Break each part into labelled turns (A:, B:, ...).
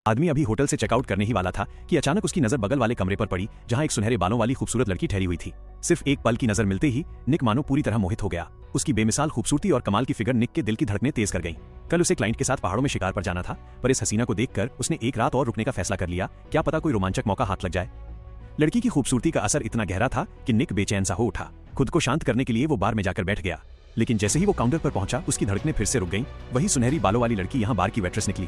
A: आदमी अभी होटल से चेकआउट करने ही वाला था कि अचानक उसकी नजर बगल वाले कमरे पर पड़ी जहां एक सुनहरे बालों वाली खूबसूरत लड़की ठहरी हुई थी। सिर्फ एक पल की नजर मिलते ही निक मानो पूरी तरह मोहित हो गया। उसकी बेमिसाल खूबसूरती और कमाल की फिगर निक के दिल की धड़कनें तेज कर गईं। कल उसे क्लाइंट के साथ पहाड़ों में शिकार पर जाना था, पर इस हसीना को देखकर उसने एक रात और रुकने का फैसला कर लिया। क्या पता कोई रोमांचक मौका हाथ लग जाए। लड़की की खूबसूरती का असर इतना गहरा था कि निक बेचैन सा हो उठा। खुद को शांत करने के लिए वो बार में जाकर बैठ गया, लेकिन जैसे ही वो काउंटर पर पहुंचा उसकी धड़कनें फिर से रुक गईं। वही सुनहरी बालों वाली लड़की यहाँ बार की वेट्रेस निकली।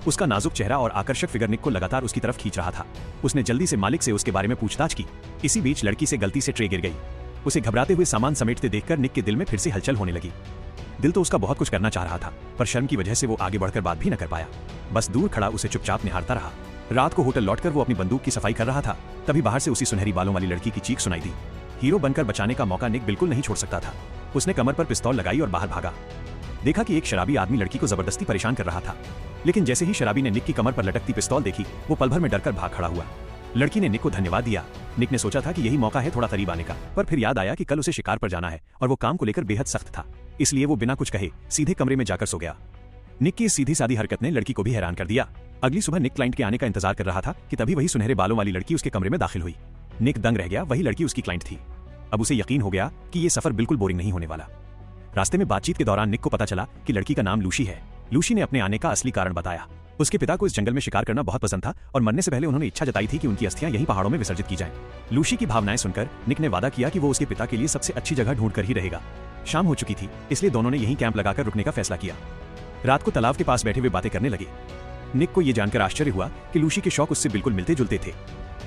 A: उसका नाजुक चेहरा और आकर्षक फिगर निक को लगातार उसकी तरफ खींच रहा था। उसने जल्दी से मालिक से उसके बारे में पूछताछ की। इसी बीच लड़की से गलती से ट्रे गिर गई। उसे घबराते हुए सामान समेटते देखकर निक के दिल में फिर से हलचल होने लगी। दिल तो उसका बहुत कुछ करना चाह रहा था, पर शर्म की वजह से वो आगे बढ़कर बात भी न कर पाया। बस दूर खड़ा उसे चुपचाप निहारता रहा। रात को होटल लौटकर वो अपनी बंदूक की सफाई कर रहा था, तभी बाहर से उसी सुनहरी बालों वाली लड़की की चीख सुनाई दी। हीरो बनकर बचाने का मौका निक बिल्कुल नहीं छोड़ सकता था। उसने कमर पर पिस्तौल लगाई और बाहर भागा। देखा कि एक शराबी आदमी लड़की को जबरदस्ती परेशान कर रहा था, लेकिन जैसे ही शराबी ने निक की कमर पर लटकती पिस्तौल देखी, वो पल भर में डरकर भाग खड़ा हुआ। लड़की ने निक को धन्यवाद दिया। निक ने सोचा था कि यही मौका है थोड़ा करीब आने का, पर फिर याद आया कि कल उसे शिकार पर जाना है और वो काम को लेकर बेहद सख्त था। इसलिए वो बिना कुछ कहे सीधे कमरे में जाकर सो गया। निक की इस सीधी सादी हरकत ने लड़की को भी हैरान कर दिया। अगली सुबह निक क्लाइंट के आने का इंतजार कर रहा था कि तभी वही सुनहरे बालों वाली लड़की उसके कमरे में दाखिल हुई। निक दंग रह गया, वही लड़की उसकी क्लाइंट थी। अब उसे यकीन हो गया कि ये सफर बिल्कुल बोरिंग नहीं होने वाला। रास्ते में बातचीत के दौरान निक को पता चला कि लड़की का नाम लूसी है। लूसी ने अपने आने का असली कारण बताया। उसके पिता को इस जंगल में शिकार करना बहुत पसंद था और मरने से पहले उन्होंने इच्छा जताई थी कि उनकी अस्थियां यहीं पहाड़ों में विसर्जित की जाएं। लूसी की भावनाएं सुनकर निक ने वादा किया कि वो उसके पिता के लिए सबसे अच्छी जगह ढूंढकर ही रहेगा। शाम हो चुकी थी, इसलिए दोनों ने यहीं कैंप लगाकर रुकने का फैसला किया। रात को तालाब के पास बैठे हुए बातें करने लगे। निक को यह जानकर आश्चर्य हुआ कि लूसी के शौक उससे बिल्कुल मिलते जुलते थे।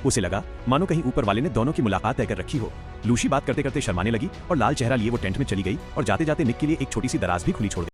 A: उसे लगा मानो कहीं ऊपर वाले ने दोनों की मुलाकात तय कर रखी हो। लूसी बात करते करते शर्माने लगी और लाल चेहरा लिए वो टेंट में चली गई और जाते जाते निक के लिए एक छोटी सी दराज भी खुली छोड़ दी।